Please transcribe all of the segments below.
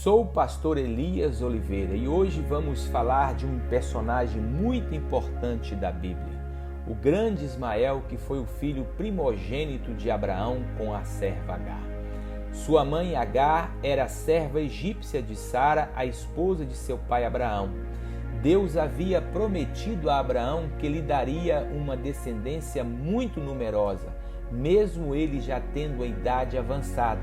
Sou o pastor Elias Oliveira e hoje vamos falar de um personagem muito importante da Bíblia, o grande Ismael, que foi o filho primogênito de Abraão com a serva Agar. Sua mãe Agar era a serva egípcia de Sara, a esposa de seu pai Abraão. Deus havia prometido a Abraão que lhe daria uma descendência muito numerosa, mesmo ele já tendo a idade avançada.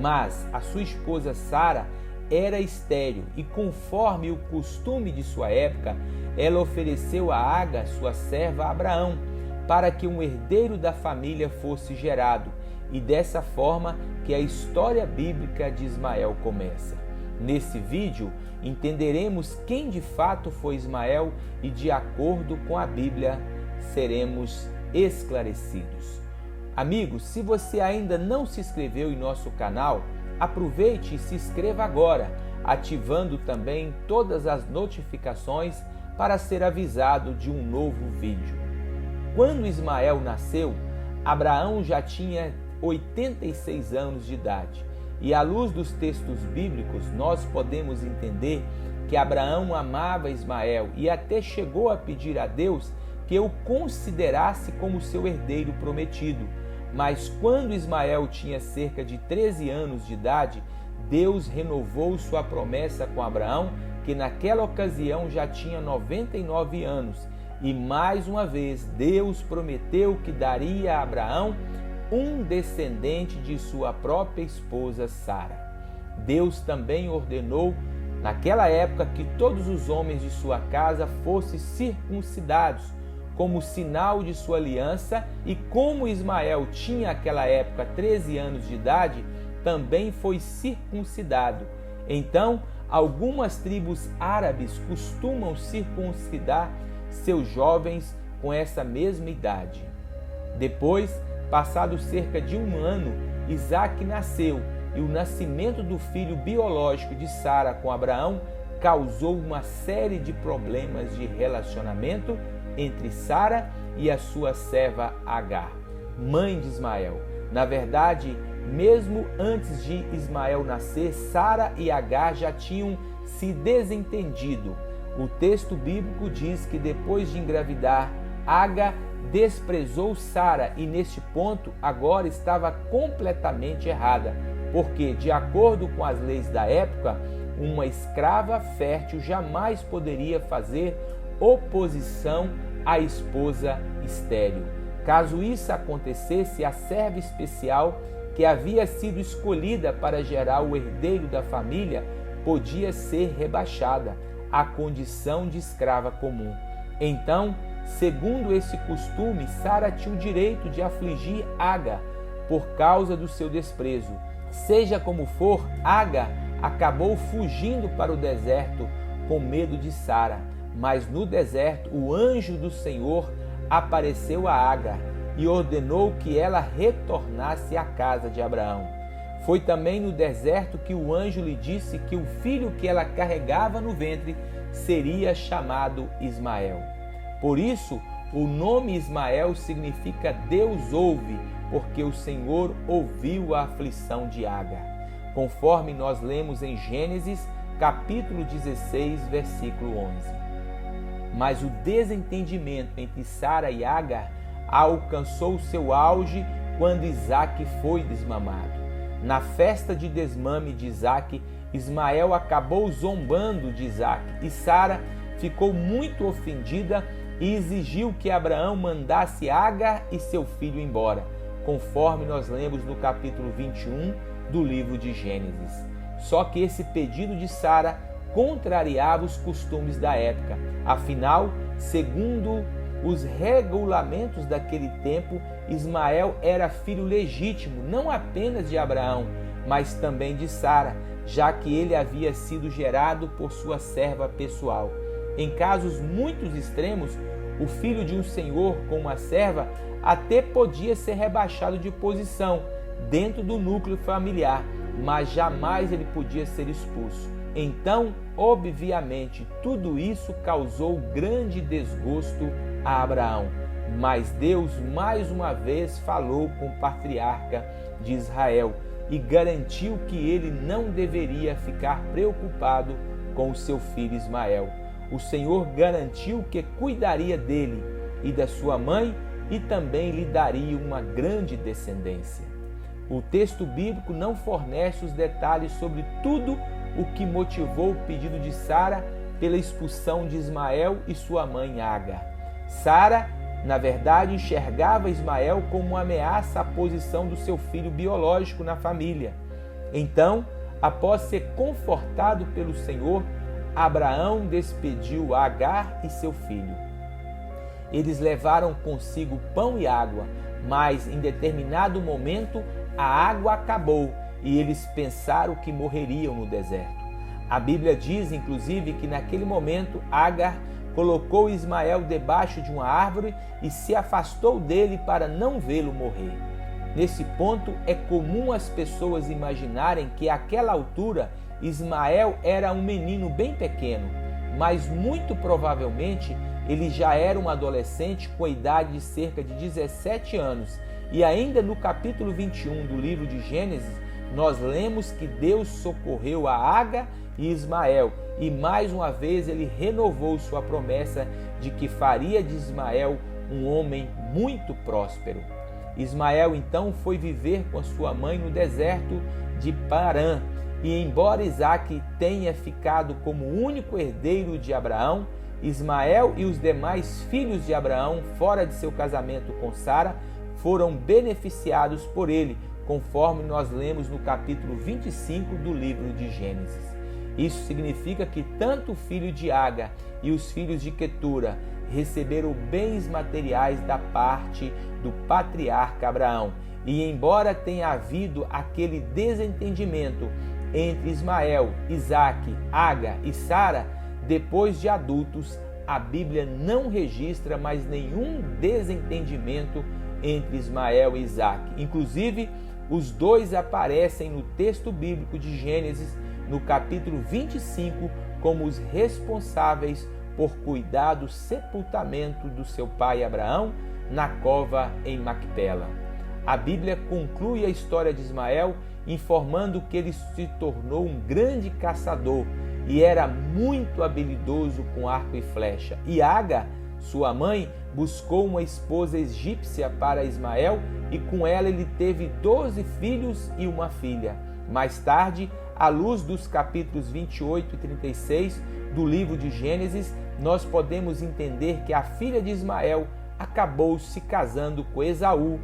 Mas a sua esposa Sara era estéril e, conforme o costume de sua época, ela ofereceu a Agar, sua serva, a Abraão, para que um herdeiro da família fosse gerado, e dessa forma que a história bíblica de Ismael começa. Nesse vídeo, entenderemos quem de fato foi Ismael e, de acordo com a Bíblia, seremos esclarecidos. Amigos, se você ainda não se inscreveu em nosso canal, aproveite e se inscreva agora, ativando também todas as notificações para ser avisado de um novo vídeo. Quando Ismael nasceu, Abraão já tinha 86 anos de idade, e à luz dos textos bíblicos nós podemos entender que Abraão amava Ismael e até chegou a pedir a Deus que o considerasse como seu herdeiro prometido. Mas quando Ismael tinha cerca de 13 anos de idade, Deus renovou sua promessa com Abraão, que naquela ocasião já tinha 99 anos, e mais uma vez Deus prometeu que daria a Abraão um descendente de sua própria esposa Sara. Deus também ordenou naquela época que todos os homens de sua casa fossem circuncidados, como sinal de sua aliança, e como Ismael tinha naquela época 13 anos de idade, também foi circuncidado. Então, algumas tribos árabes costumam circuncidar seus jovens com essa mesma idade. Depois, passado cerca de um ano, Isaque nasceu, e o nascimento do filho biológico de Sara com Abraão causou uma série de problemas de relacionamento entre Sara e a sua serva Agar, mãe de Ismael. Na verdade, mesmo antes de Ismael nascer, Sara e Agar já tinham se desentendido. O texto bíblico diz que depois de engravidar, Agar desprezou Sara e, neste ponto, agora estava completamente errada, porque, de acordo com as leis da época, uma escrava fértil jamais poderia fazer oposição à esposa estéril. Caso isso acontecesse, a serva especial que havia sido escolhida para gerar o herdeiro da família podia ser rebaixada à condição de escrava comum. Então, segundo esse costume, Sara tinha o direito de afligir Agar por causa do seu desprezo. Seja como for, Agar acabou fugindo para o deserto com medo de Sara. Mas no deserto, o anjo do Senhor apareceu a Agar e ordenou que ela retornasse à casa de Abraão. Foi também no deserto que o anjo lhe disse que o filho que ela carregava no ventre seria chamado Ismael. Por isso, o nome Ismael significa Deus ouve, porque o Senhor ouviu a aflição de Agar, conforme nós lemos em Gênesis, capítulo 16, versículo 11. Mas o desentendimento entre Sara e Agar alcançou seu auge quando Isaque foi desmamado. Na festa de desmame de Isaque, Ismael acabou zombando de Isaque, e Sara ficou muito ofendida e exigiu que Abraão mandasse Agar e seu filho embora, conforme nós lemos no capítulo 21 do livro de Gênesis. Só que esse pedido de Sara contrariava os costumes da época. Afinal, segundo os regulamentos daquele tempo, Ismael era filho legítimo não apenas de Abraão, mas também de Sara, já que ele havia sido gerado por sua serva pessoal. Em casos muito extremos, o filho de um senhor com uma serva até podia ser rebaixado de posição dentro do núcleo familiar, mas jamais ele podia ser expulso. Então, obviamente, tudo isso causou grande desgosto a Abraão. Mas Deus mais uma vez falou com o patriarca de Israel e garantiu que ele não deveria ficar preocupado com o seu filho Ismael. O Senhor garantiu que cuidaria dele e da sua mãe e também lhe daria uma grande descendência. O texto bíblico não fornece os detalhes sobre tudo o que motivou o pedido de Sara pela expulsão de Ismael e sua mãe Agar. Sara, na verdade, enxergava Ismael como uma ameaça à posição do seu filho biológico na família. Então, após ser confortado pelo Senhor, Abraão despediu Agar e seu filho. Eles levaram consigo pão e água, mas em determinado momento a água acabou e eles pensaram que morreriam no deserto. A Bíblia diz, inclusive, que naquele momento Agar colocou Ismael debaixo de uma árvore e se afastou dele para não vê-lo morrer. Nesse ponto, é comum as pessoas imaginarem que àquela altura Ismael era um menino bem pequeno, mas muito provavelmente ele já era um adolescente com a idade de cerca de 17 anos. E ainda no capítulo 21 do livro de Gênesis, nós lemos que Deus socorreu a Agar e Ismael, e mais uma vez ele renovou sua promessa de que faria de Ismael um homem muito próspero. Ismael então foi viver com a sua mãe no deserto de Parã, e embora Isaque tenha ficado como o único herdeiro de Abraão, Ismael e os demais filhos de Abraão, fora de seu casamento com Sara, foram beneficiados por ele, conforme nós lemos no capítulo 25 do livro de Gênesis. Isso significa que tanto o filho de Agar e os filhos de Quetura receberam bens materiais da parte do patriarca Abraão. E embora tenha havido aquele desentendimento entre Ismael, Isaque, Agar e Sara, depois de adultos, a Bíblia não registra mais nenhum desentendimento entre Ismael e Isaque. Inclusive, os dois aparecem no texto bíblico de Gênesis, no capítulo 25, como os responsáveis por cuidar do sepultamento do seu pai Abraão na cova em Macpela. A Bíblia conclui a história de Ismael informando que ele se tornou um grande caçador e era muito habilidoso com arco e flecha. E Agar, sua mãe, buscou uma esposa egípcia para Ismael e com ela ele teve 12 filhos e uma filha. Mais tarde, à luz dos capítulos 28 e 36 do livro de Gênesis, nós podemos entender que a filha de Ismael acabou se casando com Esaú,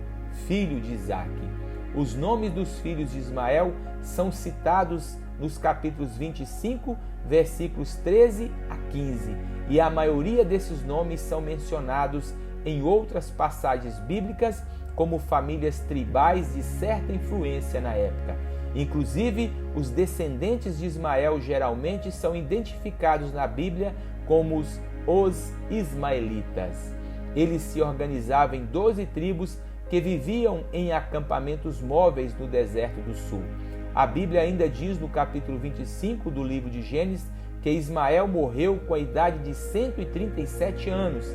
filho de Isaque. Os nomes dos filhos de Ismael são citados nos capítulos 25, versículos 13 a 15, e a maioria desses nomes são mencionados em outras passagens bíblicas como famílias tribais de certa influência na época. Inclusive, os descendentes de Ismael geralmente são identificados na Bíblia como os ismaelitas. Eles se organizavam em 12 tribos que viviam em acampamentos móveis no deserto do sul. A Bíblia ainda diz no capítulo 25 do livro de Gênesis que Ismael morreu com a idade de 137 anos,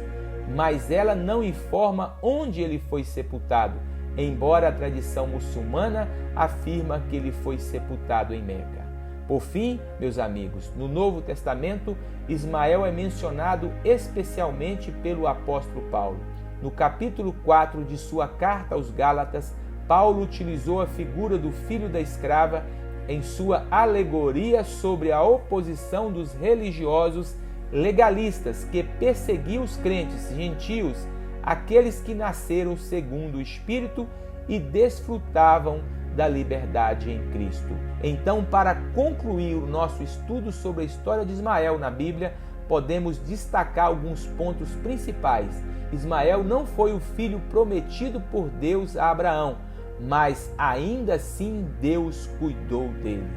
mas ela não informa onde ele foi sepultado, embora a tradição muçulmana afirma que ele foi sepultado em Meca. Por fim, meus amigos, no Novo Testamento, Ismael é mencionado especialmente pelo apóstolo Paulo. No capítulo 4 de sua carta aos Gálatas, Paulo utilizou a figura do filho da escrava em sua alegoria sobre a oposição dos religiosos legalistas que perseguiam os crentes gentios, aqueles que nasceram segundo o Espírito e desfrutavam da liberdade em Cristo. Então, para concluir o nosso estudo sobre a história de Ismael na Bíblia, podemos destacar alguns pontos principais. Ismael não foi o filho prometido por Deus a Abraão, mas ainda assim Deus cuidou dele.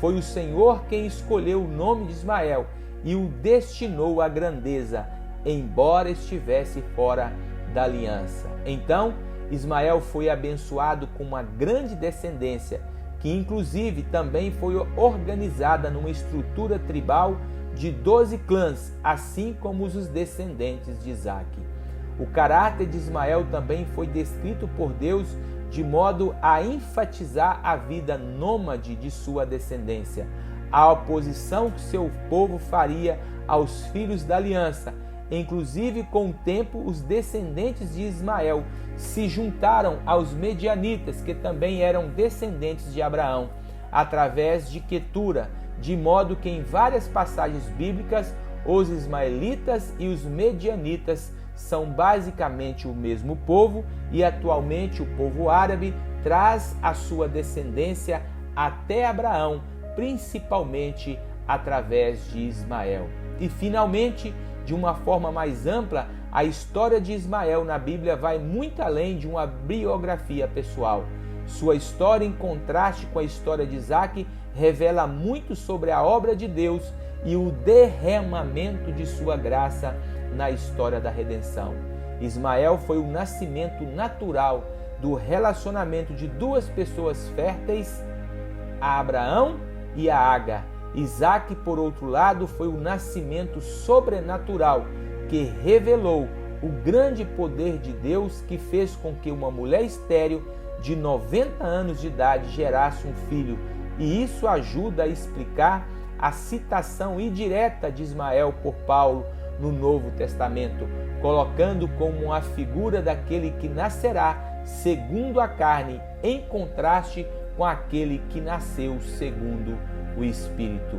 Foi o Senhor quem escolheu o nome de Ismael e o destinou à grandeza, embora estivesse fora da aliança. Então, Ismael foi abençoado com uma grande descendência, que inclusive também foi organizada numa estrutura tribal de 12 clãs, assim como os descendentes de Isaque. O caráter de Ismael também foi descrito por Deus de modo a enfatizar a vida nômade de sua descendência, a oposição que seu povo faria aos filhos da aliança. Inclusive, com o tempo, os descendentes de Ismael se juntaram aos medianitas, que também eram descendentes de Abraão, através de Quetura, de modo que em várias passagens bíblicas, os ismaelitas e os medianitas são basicamente o mesmo povo, e atualmente o povo árabe traz a sua descendência até Abraão, principalmente através de Ismael. E finalmente, de uma forma mais ampla, a história de Ismael na Bíblia vai muito além de uma biografia pessoal. Sua história, em contraste com a história de Isaque, revela muito sobre a obra de Deus e o derramamento de sua graça na história da redenção. Ismael foi o nascimento natural do relacionamento de duas pessoas férteis, a Abraão e a Agar. Isaque, por outro lado, foi o nascimento sobrenatural que revelou o grande poder de Deus, que fez com que uma mulher estéril de 90 anos de idade gerasse um filho. E isso ajuda a explicar a citação indireta de Ismael por Paulo no Novo Testamento, colocando como a figura daquele que nascerá segundo a carne, em contraste com aquele que nasceu segundo o Espírito.